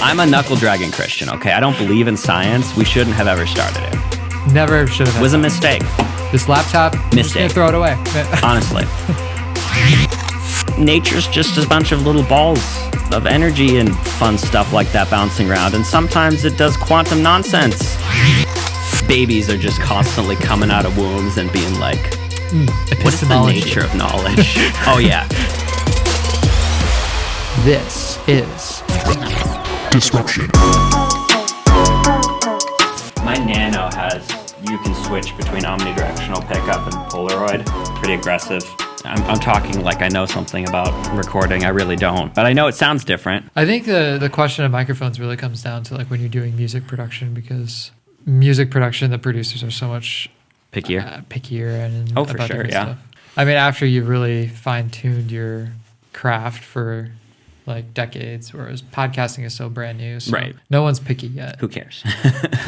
I'm a knuckle-dragging Christian, okay? I don't believe in science. We shouldn't have ever started it. Never should have. It was a mistake. This laptop, I'm just gonna throw it away. Honestly. Nature's just a bunch of little balls of energy and fun stuff like that bouncing around, and sometimes it does quantum nonsense. Babies are just constantly coming out of wombs and being like, what's the nature of knowledge? Oh, yeah. This is Disruption. My Nano you can switch between omnidirectional pickup and Polaroid. Pretty aggressive. I'm talking like I know something about recording. I really don't. But I know it sounds different. I think the question of microphones really comes down to like when you're doing music production, because music production, the producers are so much pickier and oh, for about sure, different yeah. stuff. I mean, after you've really fine-tuned your craft for like decades, whereas podcasting is so brand new. So right. No one's picky yet. Who cares?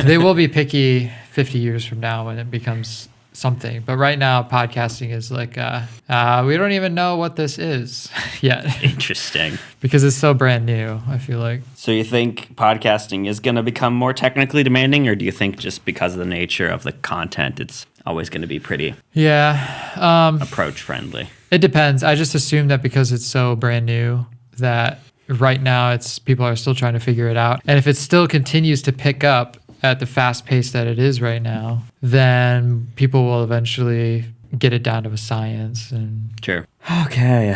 They will be picky 50 years from now when it becomes something. But right now, podcasting is like, we don't even know what this is yet. Interesting. Because it's so brand new, I feel like. So you think podcasting is going to become more technically demanding, or do you think just because of the nature of the content, it's always going to be pretty approach friendly? It depends. I just assume that because it's so brand new, that right now people are still trying to figure it out. And if it still continues to pick up at the fast pace that it is right now, then people will eventually get it down to a science. And sure. Okay.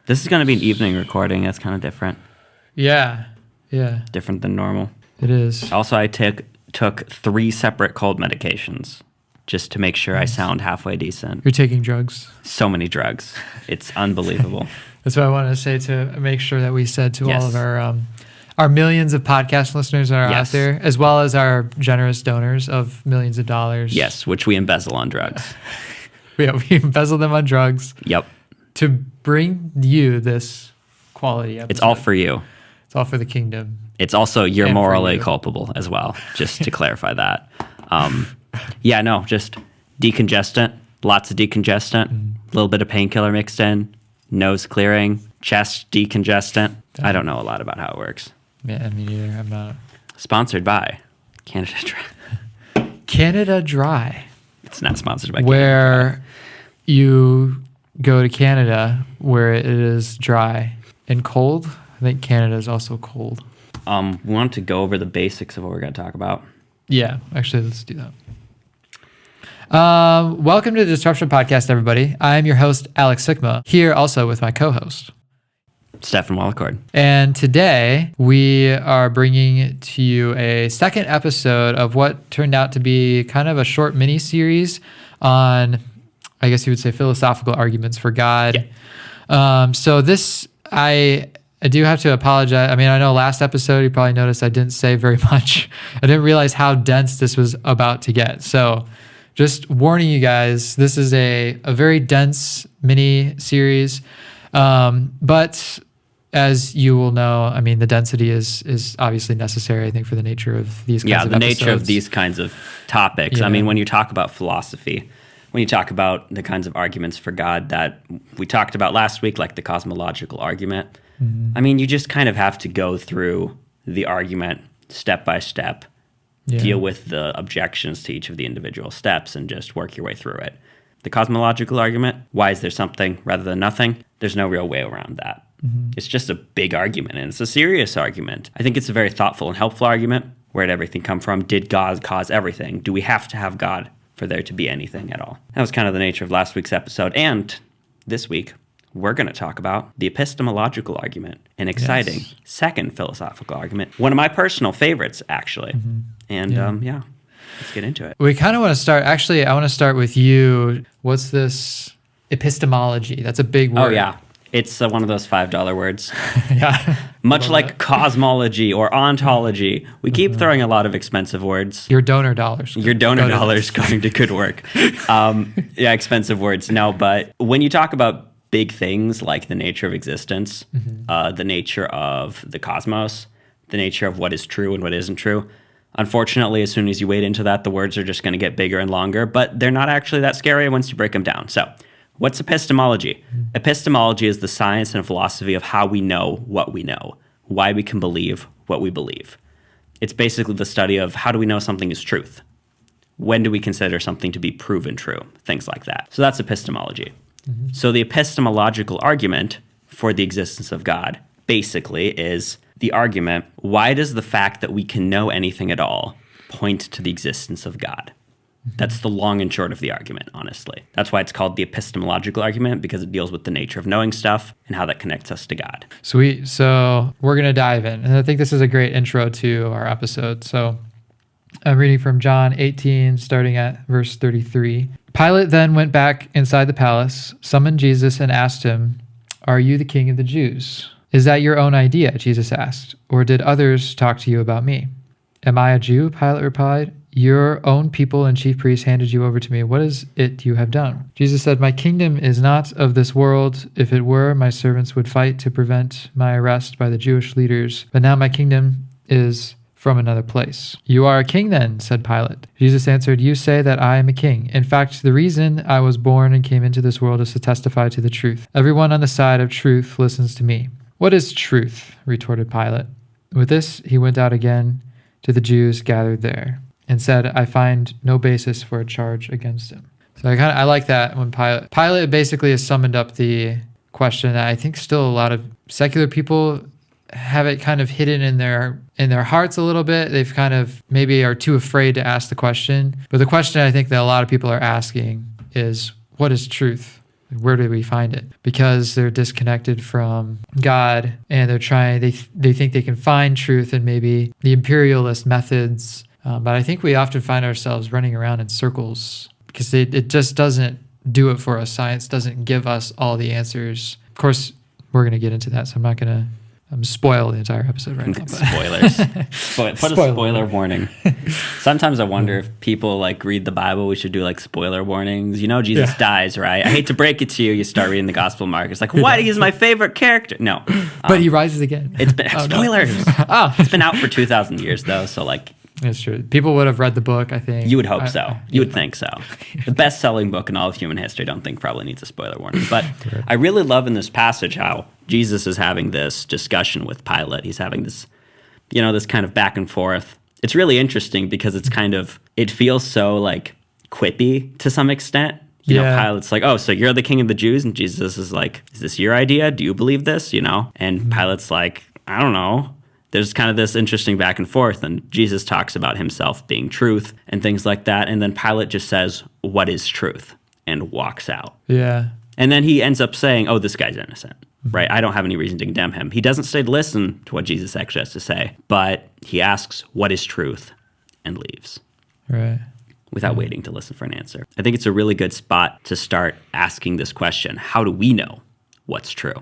This is going to be an evening recording. That's kind of different. Yeah. Different than normal. It is. Also, I took 3 separate cold medications just to make sure I sound halfway decent. You're taking drugs. So many drugs. It's unbelievable. That's what I wanted to say, to make sure that we said to Yes. all of our millions of podcast listeners that are out there, as well as our generous donors of millions of dollars. Yes, which we embezzle on drugs. We embezzle them on drugs. Yep. To bring you this quality episode. It's all for you. It's all for the kingdom. It's also you're And for morally you. culpable as well, just to clarify that. Just decongestant, lots of decongestant, a little bit of painkiller mixed in, nose clearing, chest decongestant. I don't know a lot about how it works. Yeah, me neither. I'm not. Sponsored by Canada Dry. Canada Dry. It's not sponsored by Where you go to Canada where it is dry and cold. I think Canada is also cold. We want to go over the basics of what we're going to talk about. Yeah, actually, let's do that. Welcome to the Disruption Podcast, everybody. I'm your host, Alex Sikma, here also with my co-host, Stefan Walicord. And today we are bringing to you a second episode of what turned out to be kind of a short mini-series on, I guess you would say, philosophical arguments for God. Yeah. So this, I do have to apologize. I mean, I know last episode you probably noticed I didn't say very much. I didn't realize how dense this was about to get. So just warning you guys, this is a very dense mini-series. But as you will know, I mean, the density is obviously necessary, I think, for the nature of these kinds of episodes. Yeah, the nature of these kinds of topics. Yeah. I mean, when you talk about philosophy, when you talk about the kinds of arguments for God that we talked about last week, like the cosmological argument, I mean, you just kind of have to go through the argument step by step, deal with the objections to each of the individual steps, and just work your way through it. The cosmological argument, why is there something rather than nothing? There's no real way around that. It's just a big argument, and it's a serious argument. I think it's a very thoughtful and helpful argument. Where did everything come from? Did God cause everything? Do we have to have God for there to be anything at all? That was kind of the nature of last week's episode. And this week, we're going to talk about the epistemological argument, an exciting second philosophical argument. One of my personal favorites, actually. And let's get into it. We kind of want to start, actually, I want to start with you. What's this epistemology? That's a big word. Oh, yeah. It's one of those $5 words. Yeah. Much like cosmology or ontology, we keep throwing a lot of expensive words. Your donor dollars. Your donor dollars going to good work. Expensive words. No, but when you talk about big things like the nature of existence, the nature of the cosmos, the nature of what is true and what isn't true, Unfortunately, as soon as you wade into that, the words are just going to get bigger and longer, but they're not actually that scary once you break them down. So what's epistemology? Epistemology is the science and philosophy of how we know what we know, why we can believe what we believe. It's basically the study of how do we know something is truth? When do we consider something to be proven true? Things like that. So that's epistemology. So the epistemological argument for the existence of God basically is the argument, why does the fact that we can know anything at all point to the existence of God? That's the long and short of the argument, honestly. That's why it's called the epistemological argument, because it deals with the nature of knowing stuff and how that connects us to God. Sweet. So we're going to dive in. And I think this is a great intro to our episode. So I'm reading from John 18, starting at verse 33. Pilate then went back inside the palace, summoned Jesus, and asked him, "Are you the king of the Jews?" "Is that your own idea?" Jesus asked. "Or did others talk to you about me?" "Am I a Jew?" Pilate replied. "Your own people and chief priests handed you over to me. What is it you have done?" Jesus said, "My kingdom is not of this world. If it were, my servants would fight to prevent my arrest by the Jewish leaders. But now my kingdom is from another place." "You are a king then," said Pilate. Jesus answered, "You say that I am a king. In fact, the reason I was born and came into this world is to testify to the truth. Everyone on the side of truth listens to me." "What is truth?" retorted Pilate. With this, he went out again to the Jews gathered there and said, "I find no basis for a charge against him." So I like that when Pilate basically has summoned up the question that I think still a lot of secular people have it kind of hidden in their hearts a little bit. They've kind of maybe are too afraid to ask the question. But the question I think that a lot of people are asking is, what is truth? Where do we find it? Because they're disconnected from God and they think they can find truth in maybe the imperialist methods. But I think we often find ourselves running around in circles because it just doesn't do it for us. Science doesn't give us all the answers. Of course, we're going to get into that, so I'm not going to spoil the entire episode right now. But. Spoilers. Put a spoiler warning. Sometimes I wonder if people read the Bible, we should do spoiler warnings. Jesus dies, right? I hate to break it to you. You start reading the Gospel of Mark. It's what? He's my favorite character. No. But he rises again. It's been spoilers. No. It's been out for 2,000 years though, so That's true. People would have read the book, I think. You would hope so. You would think so. The best-selling book in all of human history, I don't think probably needs a spoiler warning. But I really love in this passage how Jesus is having this discussion with Pilate. He's having this, this kind of back and forth. It's really interesting because it feels so quippy to some extent. Pilate's "Oh, so you're the king of the Jews?" And Jesus is "Is this your idea? Do you believe this? And Pilate's "I don't know." There's kind of this interesting back and forth, and Jesus talks about himself being truth and things like that. And then Pilate just says, "What is truth?" and walks out. Yeah. And then he ends up saying, "Oh, this guy's innocent, right? I don't have any reason to condemn him." He doesn't say to listen to what Jesus actually has to say, but he asks, "What is truth?" and leaves. Right. Without waiting to listen for an answer. I think it's a really good spot to start asking this question. How do we know what's true?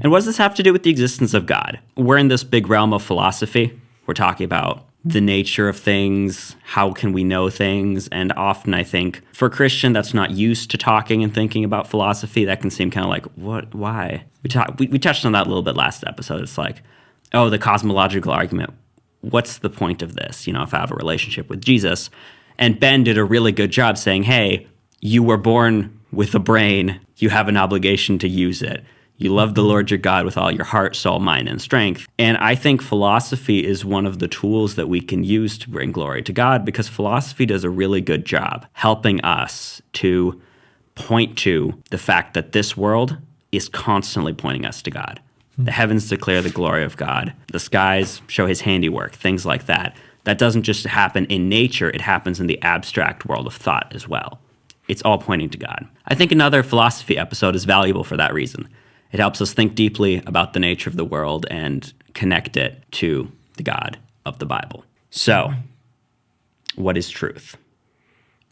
And what does this have to do with the existence of God? We're in this big realm of philosophy. We're talking about the nature of things, how can we know things, and often I think for a Christian that's not used to talking and thinking about philosophy, that can seem kind of what, why? We touched on that a little bit last episode. It's the cosmological argument. What's the point of this? If I have a relationship with Jesus. And Ben did a really good job saying, hey, you were born with a brain, you have an obligation to use it. You love the Lord your God with all your heart, soul, mind, and strength. And I think philosophy is one of the tools that we can use to bring glory to God, because philosophy does a really good job helping us to point to the fact that this world is constantly pointing us to God. The heavens declare the glory of God. The skies show his handiwork, things like that. That doesn't just happen in nature, it happens in the abstract world of thought as well. It's all pointing to God. I think another philosophy episode is valuable for that reason. It helps us think deeply about the nature of the world and connect it to the God of the Bible. So, what is truth?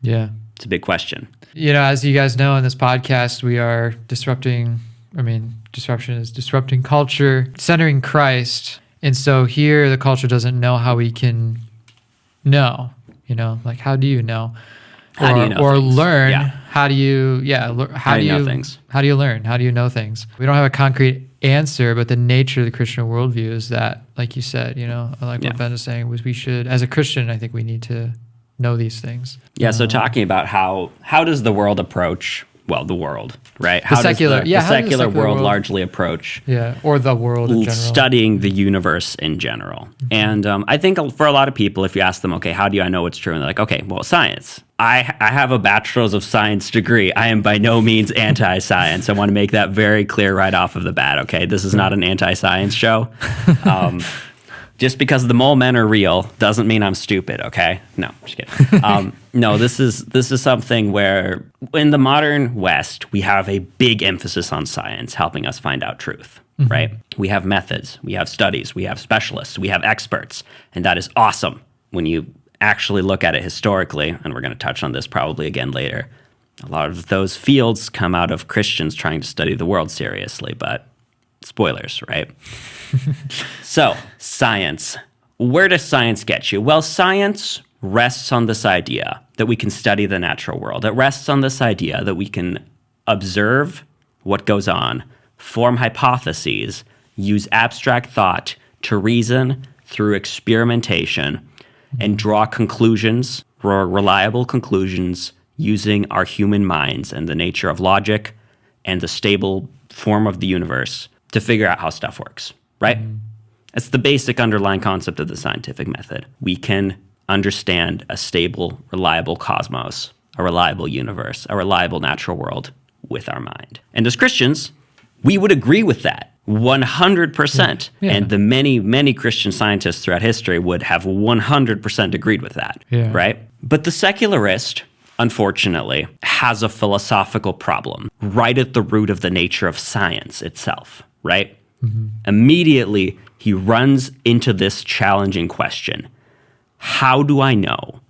Yeah. It's a big question. As you guys know in this podcast, we are disruption is disrupting culture, centering Christ. And so here the culture doesn't know how we can know, how do you know? How do you know or things? learn how do you How do you know things? How do you learn? How do you know things? We don't have a concrete answer, but the nature of the Christian worldview is that, like you said, what Ben is saying, was we should, as a Christian, I think we need to know these things. Yeah. So talking about how does the world approach, the world, right? How does the secular world largely approach? Yeah, or the world in general. Studying the universe in general. And I think for a lot of people, if you ask them, okay, how do I know what's true? And they're like, okay, well, science. I have a bachelor's of science degree. I am by no means anti-science. I want to make that very clear right off of the bat, okay? This is not an anti-science show. Just because the mole men are real doesn't mean I'm stupid, okay? No, just kidding. No, this is something where in the modern West, we have a big emphasis on science helping us find out truth, right? We have methods, we have studies, we have specialists, we have experts, and that is awesome when you actually look at it historically, and we're going to touch on this probably again later. A lot of those fields come out of Christians trying to study the world seriously, but spoilers, right? So, science. Where does science get you? Well, science rests on this idea that we can study the natural world. It rests on this idea that we can observe what goes on, form hypotheses, use abstract thought to reason through experimentation, and draw conclusions, reliable conclusions, using our human minds and the nature of logic and the stable form of the universe to figure out how stuff works. Right? It's the basic underlying concept of the scientific method. We can understand a stable, reliable cosmos, a reliable universe, a reliable natural world with our mind. And as Christians, we would agree with that 100%. Yeah. And the many, many Christian scientists throughout history would have 100% agreed with that. Yeah. Right? But the secularist, unfortunately, has a philosophical problem right at the root of the nature of science itself. Right? Immediately, he runs into this challenging question. How do I know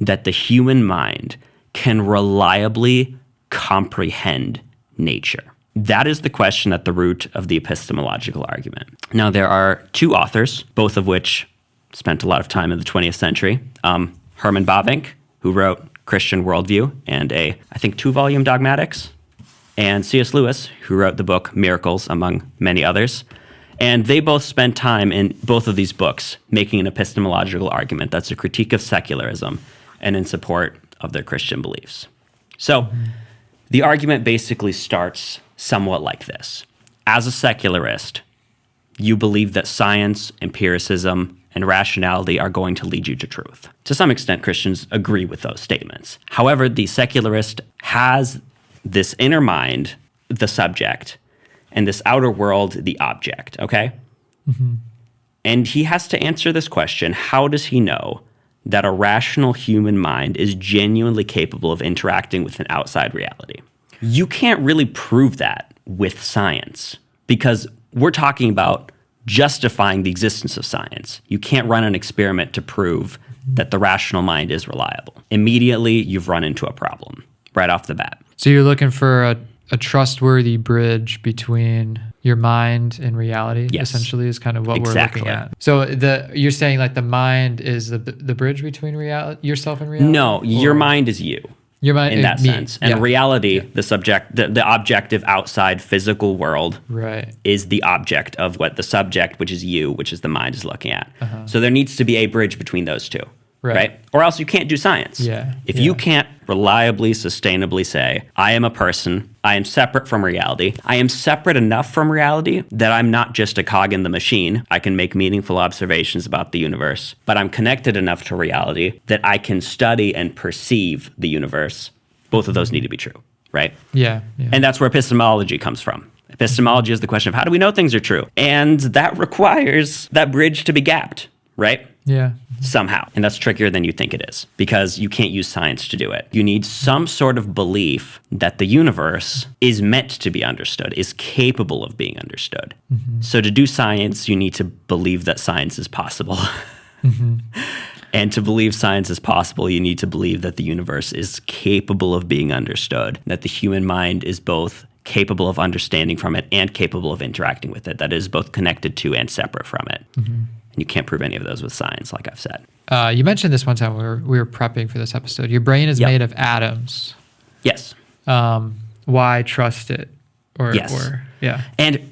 that the human mind can reliably comprehend nature? That is the question at the root of the epistemological argument. Now, there are two authors, both of which spent a lot of time in the 20th century. Herman Bavinck, who wrote Christian Worldview and I think 2-volume Dogmatics, and C.S. Lewis, who wrote the book Miracles, among many others. And they both spent time in both of these books making an epistemological argument that's a critique of secularism and in support of their Christian beliefs. So the argument basically starts somewhat like this. As a secularist, you believe that science, empiricism, and rationality are going to lead you to truth. To some extent, Christians agree with those statements. However, the secularist has this inner mind, the subject, and this outer world, the object, okay? And he has to answer this question, how does he know that a rational human mind is genuinely capable of interacting with an outside reality? You can't really prove that with science because we're talking about justifying the existence of science. You can't run an experiment to prove that the rational mind is reliable. Immediately, you've run into a problem right off the bat. So you're looking for a trustworthy bridge between your mind and reality, essentially, is kind of what we're looking at. So you're saying like the mind is the bridge between yourself and reality? No, your mind is you. Your mind in that sense. And reality, the objective outside physical world is the object of what the subject, which is you, which is the mind, is looking at. So there needs to be a bridge between those two. Right? Or else you can't do science. If you can't reliably, sustainably say, I am a person, I am separate from reality, I am separate enough from reality that I'm not just a cog in the machine, I can make meaningful observations about the universe, but I'm connected enough to reality that I can study and perceive the universe. Both of those need to be true, right? Yeah. And that's where epistemology comes from. Epistemology is the question of how do we know things are true? And that requires that bridge to be gapped, right? Yeah. Somehow. And that's trickier than you think it is because you can't use science to do it. You need some sort of belief that the universe is meant to be understood, is capable of being understood. So to do science, you need to believe that science is possible. And to believe science is possible, you need to believe that the universe is capable of being understood, that the human mind is both capable of understanding from it and capable of interacting with it, that is both connected to and separate from it. And you can't prove any of those with science, like I've said. You mentioned this one time when we were prepping for this episode. Your brain is made of atoms. Yes. Why trust it? Yes. Yeah. And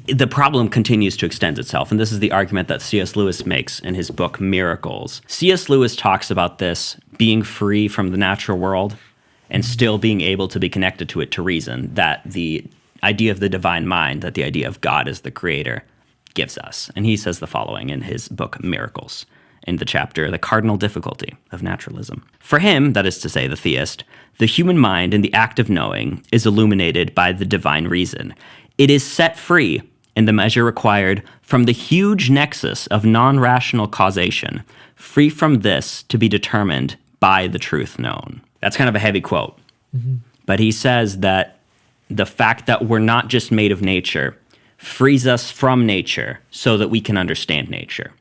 the problem continues to extend itself. And this is the argument that C.S. Lewis makes in his book, Miracles. C.S. Lewis talks about this being free from the natural world and still being able to be connected to it to reason, that the idea of the divine mind, that the idea of God as the creator gives us. And he says the following in his book, Miracles, in the chapter, The Cardinal Difficulty of Naturalism. For him, that is to say, the theist, the human mind in the act of knowing is illuminated by the divine reason. It is set free, in the measure required, from the huge nexus of non-rational causation, free from this to be determined by the truth known. That's kind of a heavy quote. Mm-hmm. But he says that the fact that we're not just made of nature frees us from nature so that we can understand nature.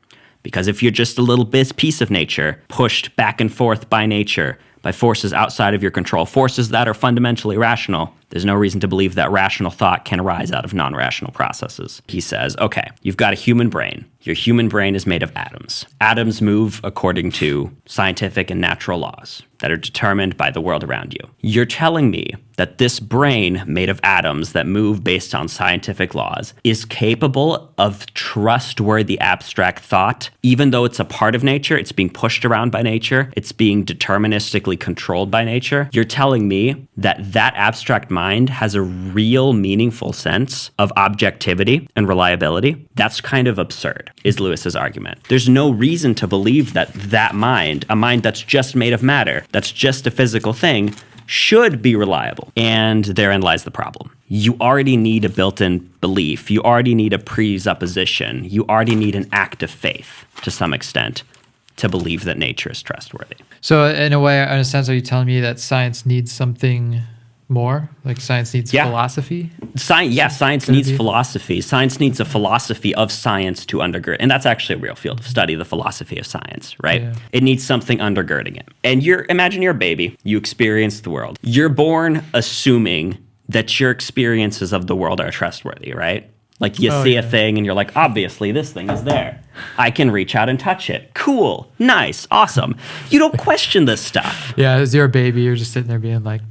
Because if you're just a little piece of nature, pushed back and forth by nature, by forces outside of your control, forces that are fundamentally rational, there's no reason to believe that rational thought can arise out of non-rational processes. He says, okay, you've got a human brain. Your human brain is made of atoms. Atoms move according to scientific and natural laws that are determined by the world around you. You're telling me that this brain made of atoms that move based on scientific laws is capable of trustworthy abstract thought, even though it's a part of nature, it's being pushed around by nature, it's being deterministically controlled by nature. You're telling me that that abstract mind has a real meaningful sense of objectivity and reliability? That's kind of absurd, is Lewis's argument. There's no reason to believe that that mind, a mind that's just made of matter, that's just a physical thing, should be reliable. And therein lies the problem. You already need a built-in belief. You already need a presupposition. You already need an act of faith to some extent to believe that nature is trustworthy. So in a way, in a sense, are you telling me that science needs something more? Like science needs philosophy? Science needs philosophy. Science needs a philosophy of science to undergird. And that's actually a real field of study, the philosophy of science, right? Yeah. It needs something undergirding it. And imagine you're a baby. You experience the world. You're born assuming that your experiences of the world are trustworthy, right? Like you see a thing and you're like, obviously this thing is there. I can reach out and touch it. Cool. Nice. Awesome. You don't question this stuff. Yeah, as you're a baby, you're just sitting there being like,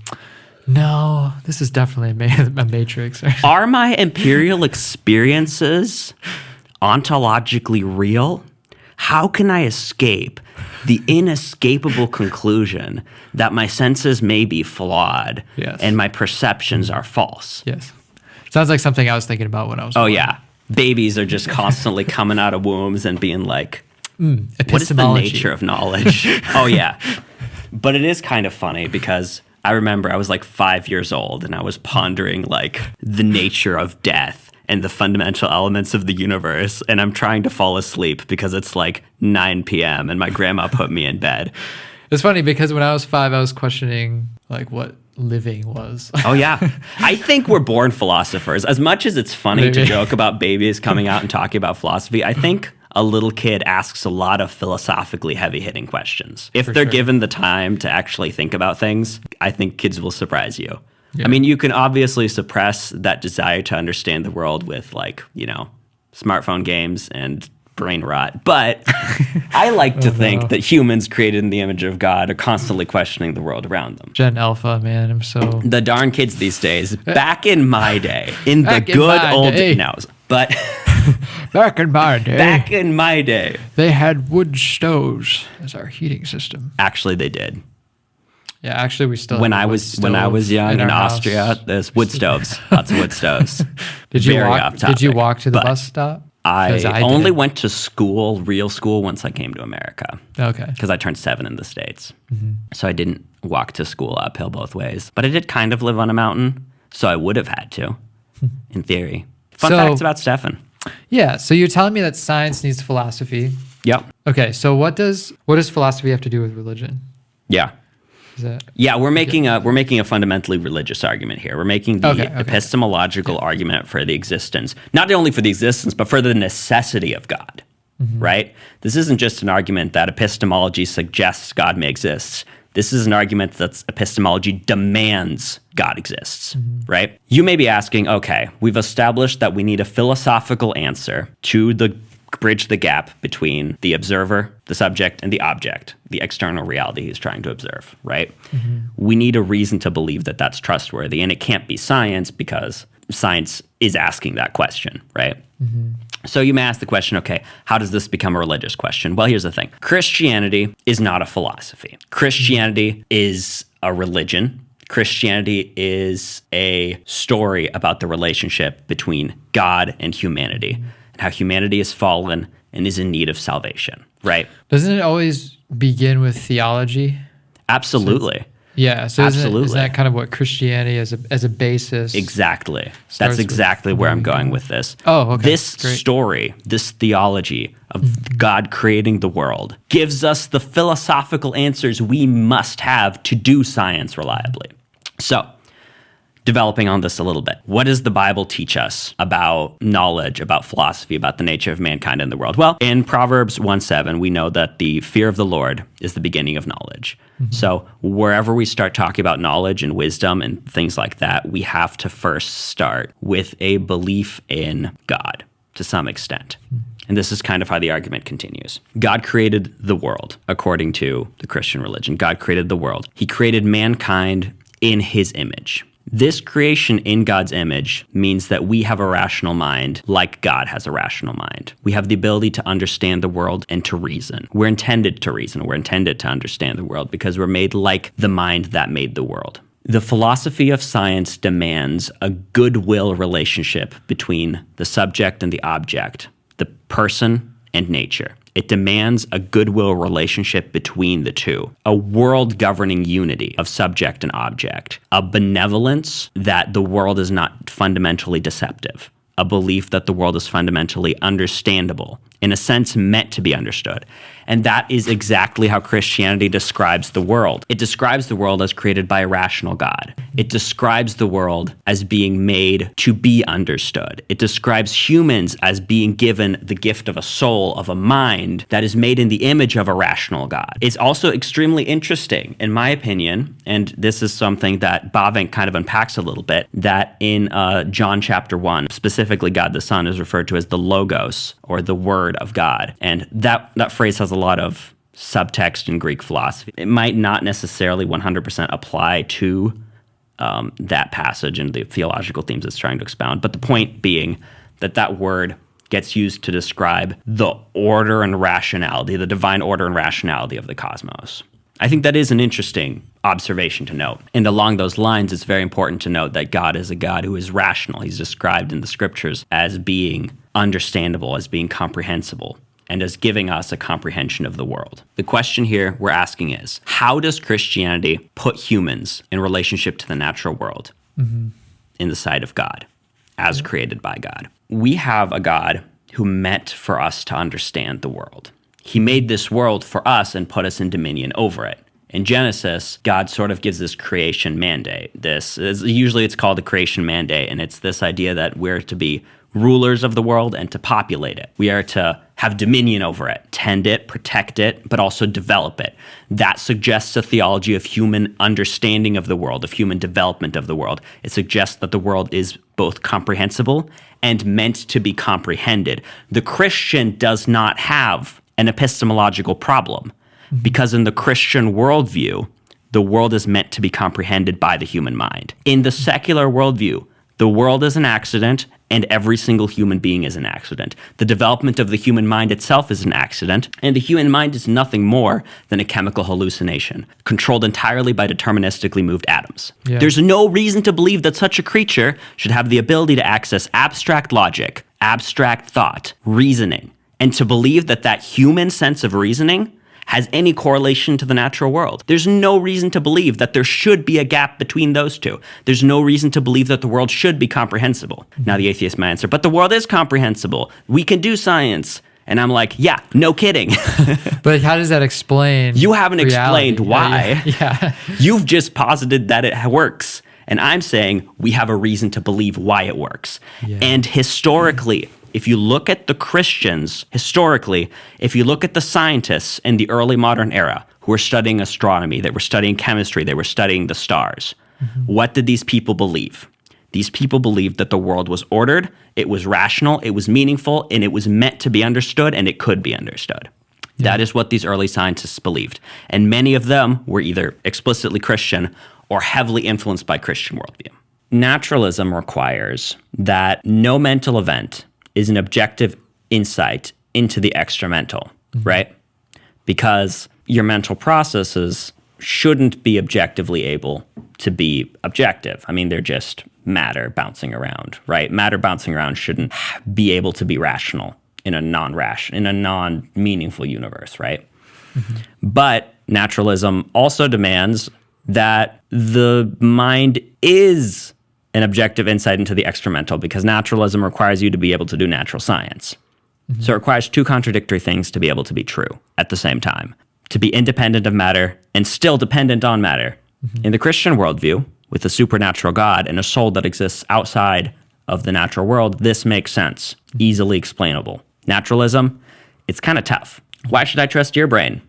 no, this is definitely a matrix. Are my imperial experiences ontologically real? How can I escape the inescapable conclusion that my senses may be flawed and my perceptions are false? Yes. Sounds like something I was thinking about when I was born. Yeah. Babies are just constantly coming out of wombs and being like, what is the nature of knowledge? Oh, yeah. But it is kind of funny because I remember I was like 5 years old and I was pondering like the nature of death and the fundamental elements of the universe. And I'm trying to fall asleep because it's like 9 p.m. and my grandma put me in bed. It's funny because when I was 5, I was questioning like what living was. Oh, yeah. I think we're born philosophers. As much as it's funny to joke about babies coming out and talking about philosophy, I think a little kid asks a lot of philosophically heavy-hitting questions. If they're given the time to actually think about things, I think kids will surprise you. Yeah. I mean, you can obviously suppress that desire to understand the world with like, smartphone games and brain rot. But I like to think that humans created in the image of God are constantly questioning the world around them. Gen Alpha, man. The darn kids these days. Back in my day, in the good old days. No, but Back in my day. They had wood stoves as our heating system. Actually, they did. Yeah, actually, we still. When I was young in Austria, there's wood stoves, lots of wood stoves. Did you walk to the bus stop? I only went to school, real school, once I came to America. Okay. Because I turned 7 in the States. Mm-hmm. So I didn't walk to school uphill both ways. But I did kind of live on a mountain, so I would have had to, in theory. Fun facts about Stefan. Yeah, so you're telling me that science needs philosophy. Yep. Okay, so what does philosophy have to do with religion? Yeah. We're making a fundamentally religious argument here. We're making the epistemological argument for the existence, not only for the existence, but for the necessity of God, right? This isn't just an argument that epistemology suggests God may exist. This is an argument that epistemology demands God exists, right? You may be asking, okay, we've established that we need a philosophical answer to the bridge the gap between the observer, the subject, and the object, the external reality he's trying to observe, right? We need a reason to believe that that's trustworthy, and it can't be science because science is asking that question, right? So you may ask the question, okay, how does this become a religious question? Well, here's the thing. Christianity is not a philosophy. Christianity is a religion. Christianity is a story about the relationship between God and humanity, and how humanity is fallen and is in need of salvation, right? Doesn't it always begin with theology? Absolutely. Yeah, so Absolutely. Isn't that kind of what Christianity as a basis? Exactly. Starts That's with exactly where I'm going with this. Oh, okay. This Great. story, this theology of God creating the world gives us the philosophical answers we must have to do science reliably. So, developing on this a little bit, what does the Bible teach us about knowledge, about philosophy, about the nature of mankind and the world? Well, in Proverbs 1:7, we know that the fear of the Lord is the beginning of knowledge. So wherever we start talking about knowledge and wisdom and things like that, we have to first start with a belief in God to some extent. And this is kind of how the argument continues. God created the world, according to the Christian religion. God created the world. He created mankind in his image. This creation in God's image means that we have a rational mind like God has a rational mind. We have the ability to understand the world and to reason. We're intended to reason. We're intended to understand the world because we're made like the mind that made the world. The philosophy of science demands a goodwill relationship between the subject and the object, the person and nature. It demands a goodwill relationship between the two, a world-governing unity of subject and object, a benevolence that the world is not fundamentally deceptive, a belief that the world is fundamentally understandable, in a sense meant to be understood. And that is exactly how Christianity describes the world. It describes the world as created by a rational God. It describes the world as being made to be understood. It describes humans as being given the gift of a soul, of a mind that is made in the image of a rational God. It's also extremely interesting, in my opinion, and this is something that Bavinck kind of unpacks a little bit, that in John chapter 1, specifically God the Son is referred to as the Logos, or the Word of God. And that phrase has a lot of subtext in Greek philosophy. It might not necessarily 100% apply to that passage and the theological themes it's trying to expound, but the point being that that word gets used to describe the order and rationality, the divine order and rationality of the cosmos. I think that is an interesting observation to note. And along those lines, it's very important to note that God is a God who is rational. He's described in the scriptures as being understandable, as being comprehensible, and as giving us a comprehension of the world. The question here we're asking is, how does Christianity put humans in relationship to the natural world in the sight of God, as created by God? We have a God who meant for us to understand the world. He made this world for us and put us in dominion over it. In Genesis, God sort of gives this creation mandate. Usually it's called the creation mandate, and it's this idea that we're to be rulers of the world and to populate it. We are to have dominion over it, tend it, protect it, but also develop it. That suggests a theology of human understanding of the world, of human development of the world. It suggests that the world is both comprehensible and meant to be comprehended. The Christian does not have an epistemological problem, because in the Christian worldview, the world is meant to be comprehended by the human mind. In the secular worldview, the world is an accident and every single human being is an accident. The development of the human mind itself is an accident, and the human mind is nothing more than a chemical hallucination, controlled entirely by deterministically moved atoms. Yeah. There's no reason to believe that such a creature should have the ability to access abstract logic, abstract thought, reasoning, and to believe that that human sense of reasoning has any correlation to the natural world. There's no reason to believe that there should be a gap between those two. There's no reason to believe that the world should be comprehensible. Now the atheist might answer, but the world is comprehensible. We can do science. And I'm like, yeah, no kidding. But how does that explain You haven't reality? explained why. Yeah. You've just posited that it works. And I'm saying we have a reason to believe why it works. Yeah. And historically, if you look at the Christians, historically, if you look at the scientists in the early modern era who were studying astronomy, they were studying chemistry, they were studying the stars, what did these people believe? These people believed that the world was ordered, it was rational, it was meaningful, and it was meant to be understood, and it could be understood. Yeah. That is what these early scientists believed. And many of them were either explicitly Christian or heavily influenced by Christian worldview. Naturalism requires that no mental event is an objective insight into the extramental, right? Because your mental processes shouldn't be objectively able to be objective. I mean, they're just matter bouncing around, right? Matter bouncing around shouldn't be able to be rational in a non-meaningful universe, right? But naturalism also demands that the mind is an objective insight into the extramental, because naturalism requires you to be able to do natural science. So it requires two contradictory things to be able to be true at the same time: to be independent of matter and still dependent on matter. In the Christian worldview, with a supernatural God and a soul that exists outside of the natural world, this makes sense, easily explainable. Naturalism, it's kind of tough. Why should I trust your brain?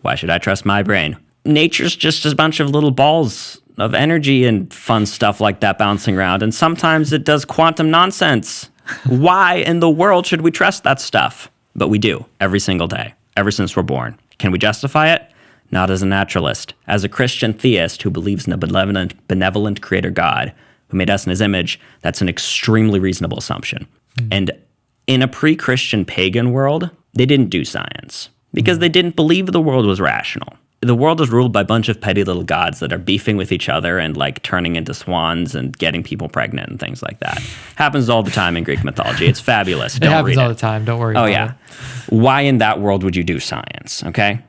Why should I trust my brain? Nature's just a bunch of little balls of energy and fun stuff like that bouncing around, and sometimes it does quantum nonsense. Why in the world should we trust that stuff? But we do, every single day, ever since we're born. Can we justify it? Not as a naturalist. As a Christian theist who believes in a benevolent creator God who made us in his image, that's an extremely reasonable assumption. And in a pre-Christian pagan world, they didn't do science because they didn't believe the world was rational. The world is ruled by a bunch of petty little gods that are beefing with each other and like turning into swans and getting people pregnant and things like that. Happens all the time in Greek mythology. It's fabulous. It happens all the time. Don't worry about it. Why in that world would you do science, okay?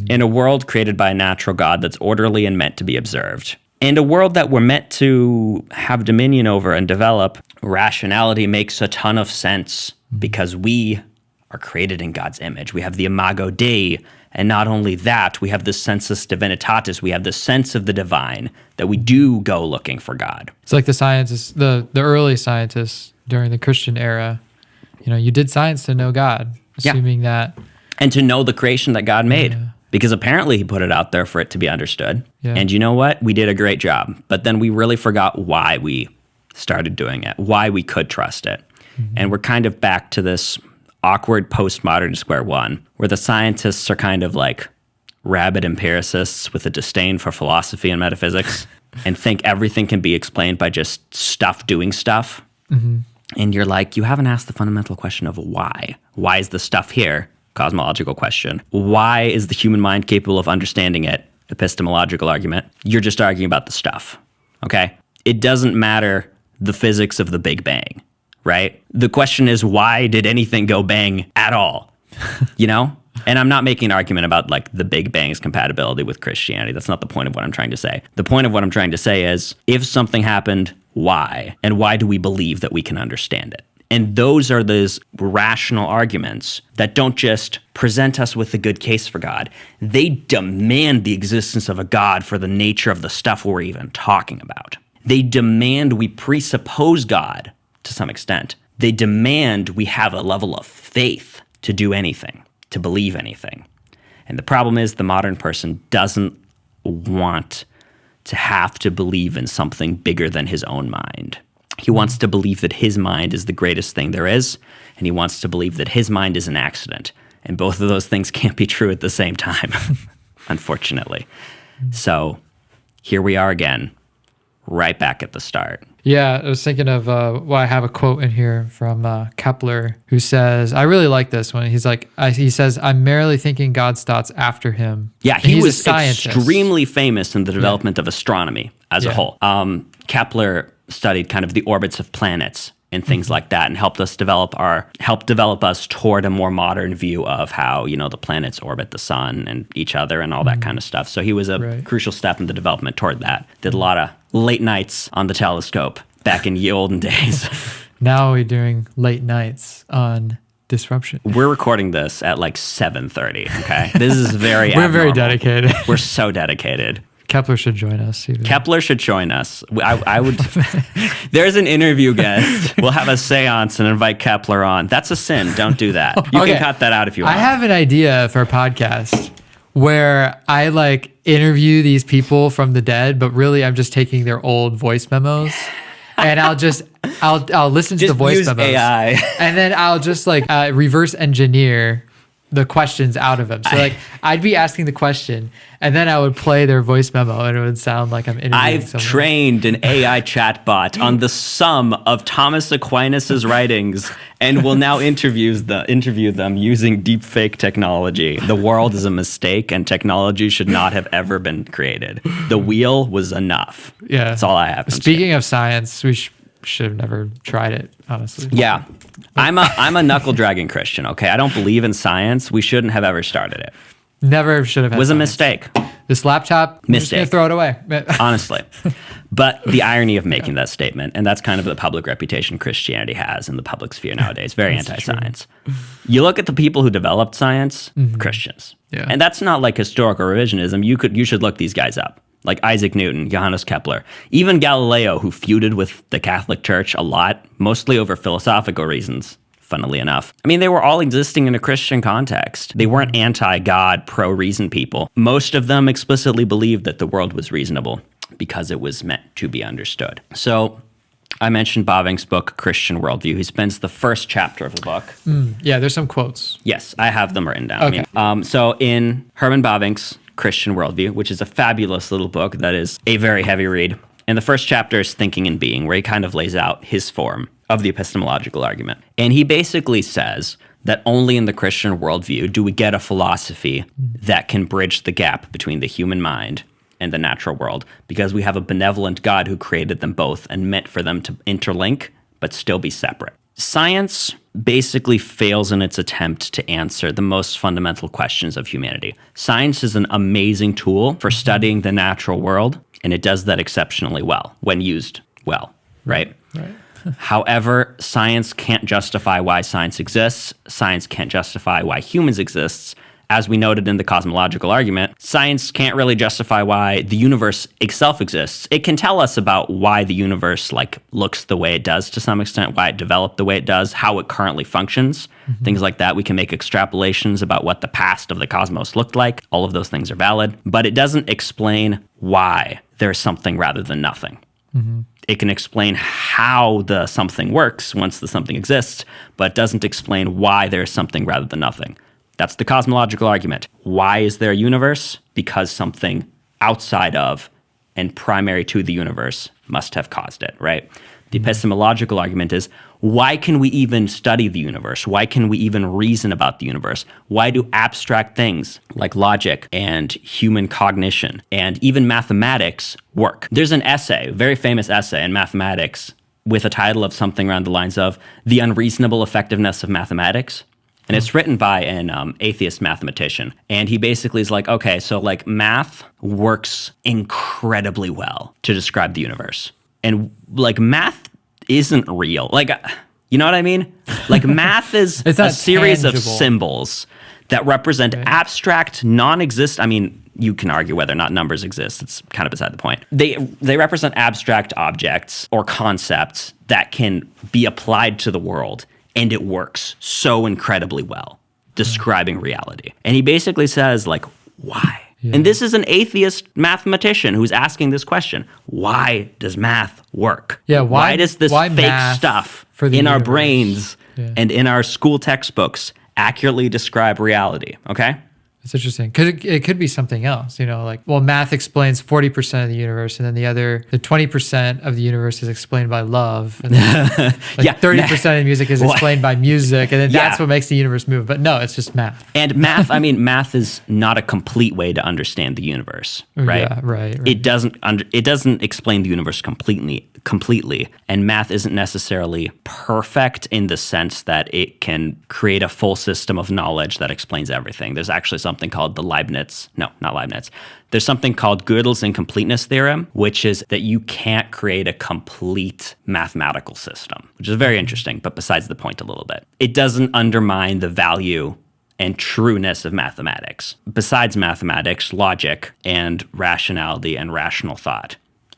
In a world created by a natural God that's orderly and meant to be observed, and a world that we're meant to have dominion over and develop, rationality makes a ton of sense because we are created in God's image. We have the imago Dei. And not only that, we have the sensus divinitatis, we have the sense of the divine, that we do go looking for God. It's like the scientists, the early scientists during the Christian era, you did science to know God, assuming that. And to know the creation that God made, because apparently he put it out there for it to be understood. Yeah. And you know what? We did a great job. But then we really forgot why we started doing it, why we could trust it. And we're kind of back to this awkward postmodern square one, where the scientists are kind of like rabid empiricists with a disdain for philosophy and metaphysics and think everything can be explained by just stuff doing stuff. And you're like, you haven't asked the fundamental question of why. Why is the stuff here? Cosmological question. Why is the human mind capable of understanding it? Epistemological argument. You're just arguing about the stuff, okay? It doesn't matter the physics of the Big Bang. Right? The question is, why did anything go bang at all? And I'm not making an argument about like the Big Bang's compatibility with Christianity. That's not the point of what I'm trying to say. The point of what I'm trying to say is, if something happened, why? And why do we believe that we can understand it? And those are those rational arguments that don't just present us with a good case for God. They demand the existence of a God for the nature of the stuff we're even talking about. They demand we presuppose God to some extent. They demand we have a level of faith to do anything, to believe anything. And the problem is the modern person doesn't want to have to believe in something bigger than his own mind. He wants to believe that his mind is the greatest thing there is, and he wants to believe that his mind is an accident. And both of those things can't be true at the same time, unfortunately. So here we are again, right back at the start. Yeah, I was thinking of, I have a quote in here from Kepler, who says, I really like this one. He's like, he says, I'm merely thinking God's thoughts after him. Yeah, he was extremely famous in the development of astronomy as a whole. Kepler studied kind of the orbits of planets and things like that, and helped develop us toward a more modern view of how, the planets orbit the sun and each other and all that kind of stuff. So he was a crucial step in the development toward that. Did a lot of late nights on the telescope back in the olden days. Now we're doing late nights on Disruption. We're recording this at like 7:30, okay? This is very We're very dedicated. We're so dedicated. Kepler should join us. Even. Kepler should join us. I would. There's an interview guest. We'll have a seance and invite Kepler on. That's a sin. Don't do that. You can cut that out if you want. I have an idea for a podcast where I like interview these people from the dead, but really I'm just taking their old voice memos and I'll listen to the voice use memos, AI. and then I'll just like reverse engineer the questions out of them. So like I'd be asking the question, and then I would play their voice memo, and it would sound like I'm interviewing I've someone. trained an AI chatbot on the sum of Thomas Aquinas' writings and will now interview them using deepfake technology. The world is a mistake, and technology should not have ever been created. The wheel was enough. Yeah, That's all I have to say. Speaking of science, we should have never tried it, honestly. Yeah. I'm a knuckle dragging Christian, okay? I don't believe in science. We shouldn't have ever started it. Never should have had It was a science. mistake. This laptop, I'm just gonna Mistake. throw it away. Honestly. But the irony of making that statement, and that's kind of the public reputation Christianity has in the public sphere nowadays, very anti-science. You look at the people who developed science, Christians. Yeah. And that's not like historical revisionism. You should look these guys up. Like Isaac Newton, Johannes Kepler, even Galileo, who feuded with the Catholic Church a lot, mostly over philosophical reasons, funnily enough. I mean, they were all existing in a Christian context. They weren't anti-God, pro-reason people. Most of them explicitly believed that the world was reasonable because it was meant to be understood. So I mentioned Bavinck's book, Christian Worldview. He spends the first chapter of the book. Yeah, there's some quotes. Yes, I have them written down. Okay. So in Herman Bavinck's Christian Worldview, which is a fabulous little book that is a very heavy read, and the first chapter is Thinking and Being, where he kind of lays out his form of the epistemological argument. And he basically says that only in the Christian worldview do we get a philosophy that can bridge the gap between the human mind and the natural world, because we have a benevolent God who created them both and meant for them to interlink but still be separate. Science basically fails in its attempt to answer the most fundamental questions of humanity. Science is an amazing tool for studying the natural world, and it does that exceptionally well when used well, right? Right. However, science can't justify why science exists. Science can't justify why humans exist. As we noted in the cosmological argument, science can't really justify why the universe itself exists. It can tell us about why the universe looks the way it does to some extent, why it developed the way it does, how it currently functions, things like that. We can make extrapolations about what the past of the cosmos looked like. All of those things are valid, but it doesn't explain why there's something rather than nothing. It can explain how the something works once the something exists, but doesn't explain why there's something rather than nothing. That's the cosmological argument. Why is there a universe? Because something outside of and primary to the universe must have caused it, right? The epistemological argument is, why can we even study the universe? Why can we even reason about the universe? Why do abstract things like logic and human cognition and even mathematics work? There's an essay, a very famous essay in mathematics with a title of something around the lines of The Unreasonable Effectiveness of Mathematics. And it's written by an atheist mathematician. And he basically is like, okay, so math works incredibly well to describe the universe. And math isn't real. You know what I mean? Math is It's a not series of tangible. symbols that represent abstract, non-existent. I mean, you can argue whether or not numbers exist. It's kind of beside the point. They represent abstract objects or concepts that can be applied to the world. And it works so incredibly well, describing reality. And he basically says, why? Yeah. And this is an atheist mathematician who's asking this question. Why does math work? Yeah, why does this fake math stuff for the in our universe? brains and in our school textbooks accurately describe reality, okay? It's interesting because it could be something else, math explains 40% of the universe, and then the 20% of the universe is explained by love, and then 30% of music is explained by music, and then that's what makes the universe move. But no, it's just math. And math, math is not a complete way to understand the universe, right? Yeah, right. It doesn't explain the universe completely, and math isn't necessarily perfect in the sense that it can create a full system of knowledge that explains everything. There's actually something called there's something called Gödel's incompleteness theorem, which is that you can't create a complete mathematical system, which is very interesting, but besides the point a little bit. It doesn't undermine the value and trueness of mathematics. Besides mathematics, logic and rationality and rational thought,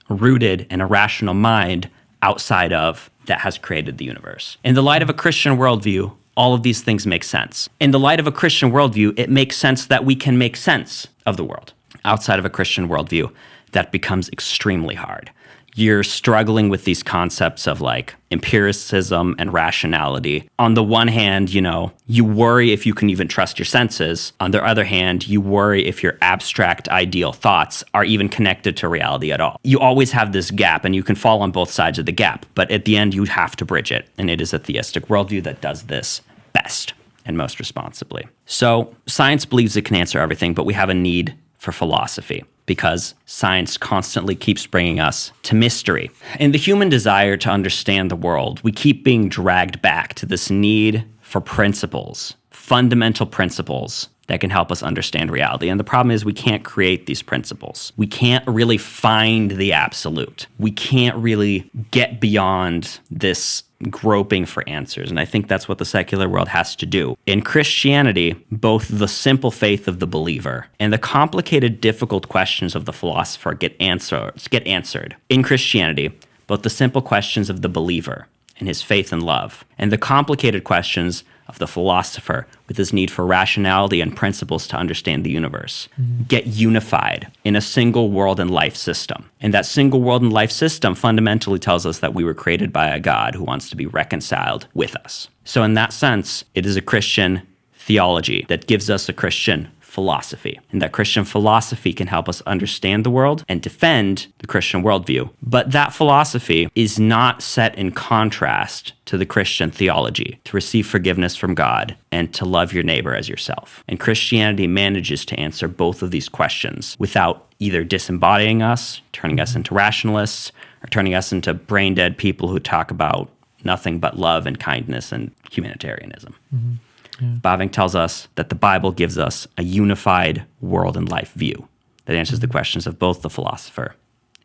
rooted in a rational mind outside of that has created the universe. In the light of a Christian worldview, all of these things make sense. In the light of a Christian worldview, it makes sense that we can make sense of the world. Outside of a Christian worldview, that becomes extremely hard. You're struggling with these concepts of like empiricism and rationality. On the one hand, you worry if you can even trust your senses. On the other hand, you worry if your abstract ideal thoughts are even connected to reality at all. You always have this gap, and you can fall on both sides of the gap. But at the end, you have to bridge it. And it is a theistic worldview that does this best and most responsibly. So science believes it can answer everything, but we have a need for philosophy, because science constantly keeps bringing us to mystery. In the human desire to understand the world, we keep being dragged back to this need for principles, fundamental principles that can help us understand reality. And the problem is we can't create these principles. We can't really find the absolute. We can't really get beyond this groping for answers. And I think that's what the secular world has to do. In Christianity, both the simple faith of the believer and the complicated, difficult questions of the philosopher get answered. In Christianity, both the simple questions of the believer and his faith and love, and the complicated questions of the philosopher with his need for rationality and principles to understand the universe, get unified in a single world and life system. And that single world and life system fundamentally tells us that we were created by a God who wants to be reconciled with us. So in that sense, it is a Christian theology that gives us a Christian philosophy. And that Christian philosophy can help us understand the world and defend the Christian worldview. But that philosophy is not set in contrast to the Christian theology, to receive forgiveness from God and to love your neighbor as yourself. And Christianity manages to answer both of these questions without either disembodying us, turning us into rationalists, or turning us into brain-dead people who talk about nothing but love and kindness and humanitarianism. Mm-hmm. Yeah. Bavinck tells us that the Bible gives us a unified world and life view that answers the questions of both the philosopher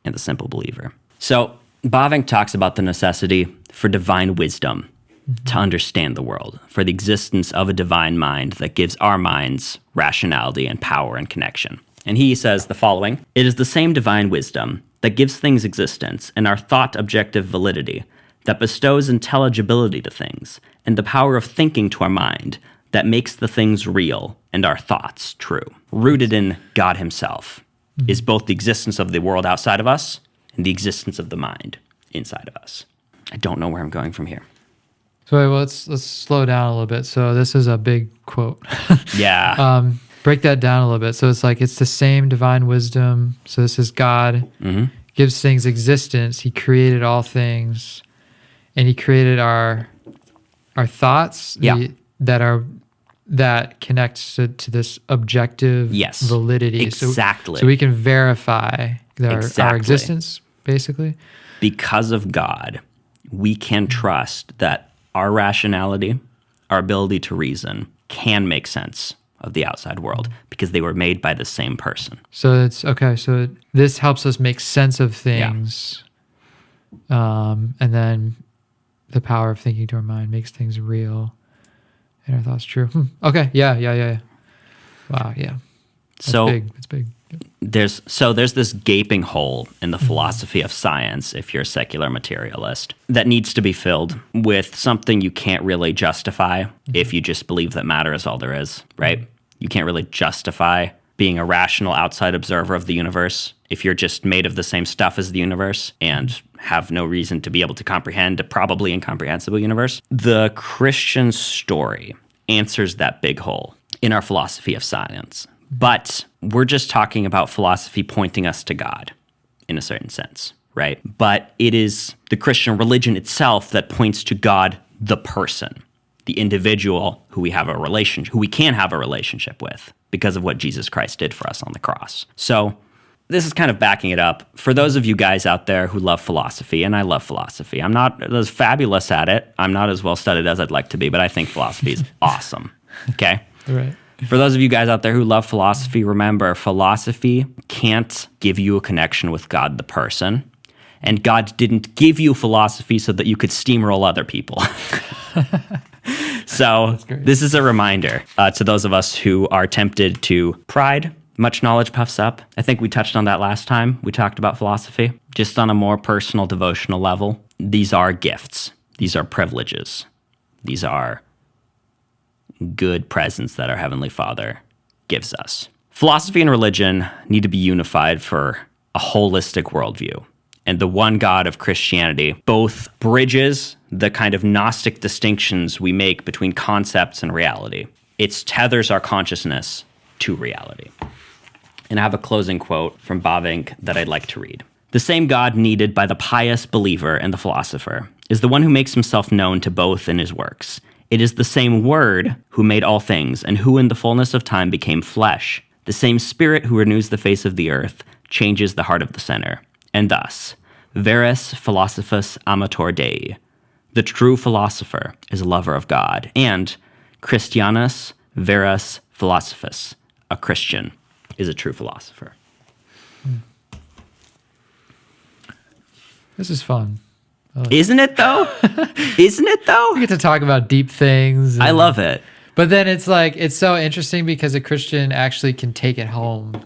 and the simple believer. So Bavinck talks about the necessity for divine wisdom to understand the world, for the existence of a divine mind that gives our minds rationality and power and connection. And he says the following: "It is the same divine wisdom that gives things existence and our thought objective validity, that bestows intelligibility to things, and the power of thinking to our mind that makes the things real and our thoughts true." Rooted in God himself is both the existence of the world outside of us and the existence of the mind inside of us. I don't know where I'm going from here. So wait, well, let's slow down a little bit. So this is a big quote. Yeah. Break that down a little bit. So it's like, it's the same divine wisdom. So this is God gives things existence. He created all things. And he created our thoughts that connects to this objective validity. Exactly. So we can verify our existence, basically. Because of God, we can trust that our rationality, our ability to reason, can make sense of the outside world because they were made by the same person. So it's okay. So this helps us make sense of things. And then the power of thinking to our mind makes things real and our thoughts true. Okay. Yeah. Wow. Yeah. It's big. There's this gaping hole in the philosophy of science, if you're a secular materialist, that needs to be filled with something you can't really justify if you just believe that matter is all there is, right? You can't really justify being a rational outside observer of the universe if you're just made of the same stuff as the universe and have no reason to be able to comprehend a probably incomprehensible universe. The Christian story answers that big hole in our philosophy of science. But we're just talking about philosophy pointing us to God in a certain sense, right? But it is the Christian religion itself that points to God, the person, the individual who we can have a relationship with because of what Jesus Christ did for us on the cross. So this is kind of backing it up. For those of you guys out there who love philosophy, and I love philosophy, I'm not as fabulous at it. I'm not as well studied as I'd like to be, but I think philosophy is awesome, okay? Right. For those of you guys out there who love philosophy, remember, philosophy can't give you a connection with God, the person. And God didn't give you philosophy so that you could steamroll other people. So this is a reminder to those of us who are tempted to pride. Much knowledge puffs up. I think we touched on that last time we talked about philosophy. Just on a more personal, devotional level, these are gifts. These are privileges. These are good presents that our Heavenly Father gives us. Philosophy and religion need to be unified for a holistic worldview. And the one God of Christianity both bridges the kind of Gnostic distinctions we make between concepts and reality. It tethers our consciousness to reality. And I have a closing quote from Bavinck that I'd like to read. The same God needed by the pious believer and the philosopher is the one who makes himself known to both in his works. It is the same Word who made all things and who in the fullness of time became flesh. The same Spirit who renews the face of the earth changes the heart of the sinner. And thus, veris philosophus amator Dei. The true philosopher is a lover of God. And Christianus veris philosophus. A Christian is a true philosopher. This is fun. Isn't it though? Isn't it though? We get to talk about deep things. I love it. But then it's like, it's so interesting because a Christian actually can take it home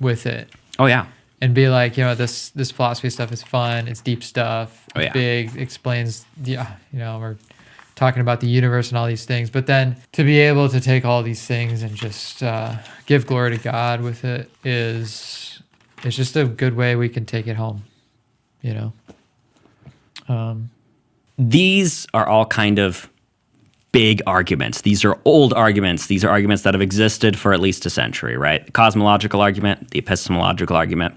with it. Oh, yeah. And be like, this philosophy stuff is fun. It's deep stuff. Oh, yeah. Big, explains, we're talking about the universe and all these things. But then to be able to take all these things and just give glory to God with it it's just a good way we can take it home, These are all kind of big arguments. These are old arguments. These are arguments that have existed for at least a century, right? The cosmological argument, the epistemological argument.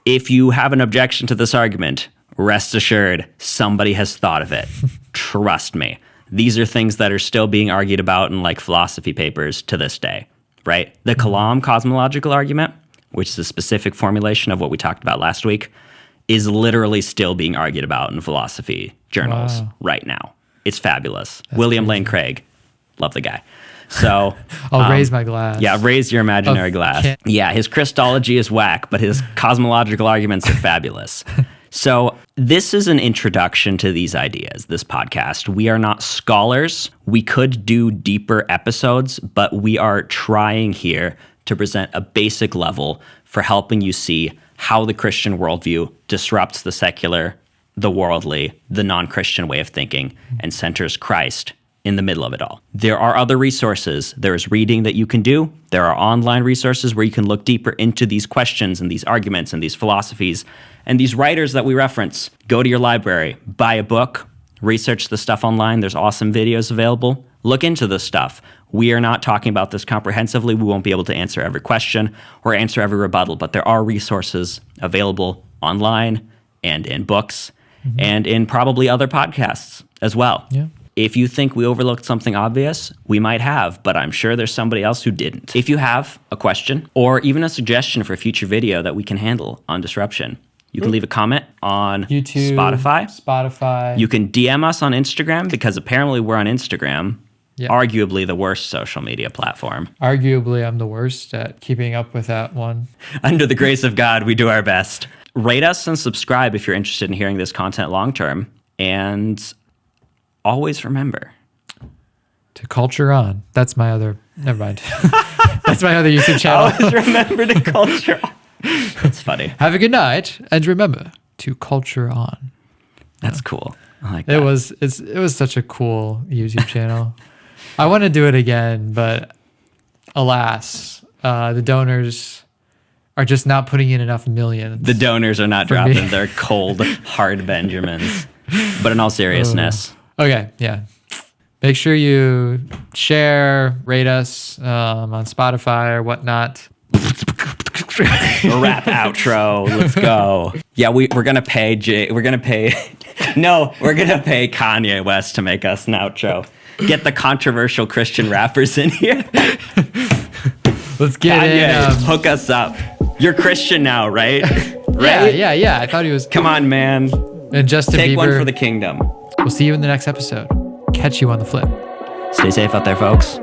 If you have an objection to this argument, rest assured, somebody has thought of it. Trust me. These are things that are still being argued about in like philosophy papers to this day, right? The Kalam cosmological argument, which is a specific formulation of what we talked about last week, is literally still being argued about in philosophy journals right now. It's fabulous. That's William crazy. Lane Craig, love the guy. So I'll raise my glass. Yeah, raise your imaginary glass. Yeah, his Christology is whack, but his cosmological arguments are fabulous. So this is an introduction to these ideas, this podcast. We are not scholars. We could do deeper episodes, but we are trying here to present a basic level for helping you see how the Christian worldview disrupts the secular, the worldly, the non-Christian way of thinking, and centers Christ in the middle of it all. There are other resources. There is reading that you can do. There are online resources where you can look deeper into these questions and these arguments and these philosophies and these writers that we reference. Go to your library, buy a book, research the stuff online. There's awesome videos available. Look into this stuff. We are not talking about this comprehensively. We won't be able to answer every question or answer every rebuttal, but there are resources available online and in books and in probably other podcasts as well. Yeah. If you think we overlooked something obvious, we might have, but I'm sure there's somebody else who didn't. If you have a question or even a suggestion for a future video that we can handle on disruption, you can leave a comment on YouTube, Spotify. You can DM us on Instagram because apparently we're on Instagram, Yeah. arguably the worst social media platform. Arguably, I'm the worst at keeping up with that one. Under the grace of God, we do our best. Rate us and subscribe if you're interested in hearing this content long term. And always remember To culture on. That's my other. Never mind. That's my other YouTube channel. always remember to culture. That's funny. Have a good night, and remember to culture on. That's cool. I like It that. was such a cool YouTube channel. I want to do it again, but alas, the donors are just not putting in enough millions. The donors are not For dropping me. their cold, hard Benjamins. But in all seriousness, Okay, yeah. Make sure you share, rate us on Spotify or whatnot. rap outro. Let's go. Yeah, we're gonna pay we're gonna pay Kanye West to make us an outro. Get the controversial Christian rappers in here. Let's get Kanye, in. hook us up. You're Christian now, right? Right? Yeah. I thought he was. Come on, man. And Justin Take Bieber. one for the kingdom. We'll see you in the next episode. Catch you on the flip. Stay safe out there, folks.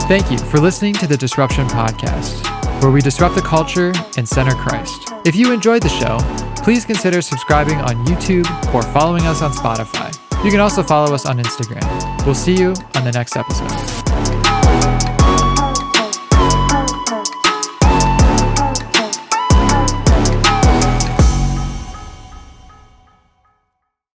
Thank you for listening to the Disruption Podcast, where we disrupt the culture and center Christ. If you enjoyed the show, please consider subscribing on YouTube or following us on Spotify. You can also follow us on Instagram. We'll see you on the next episode.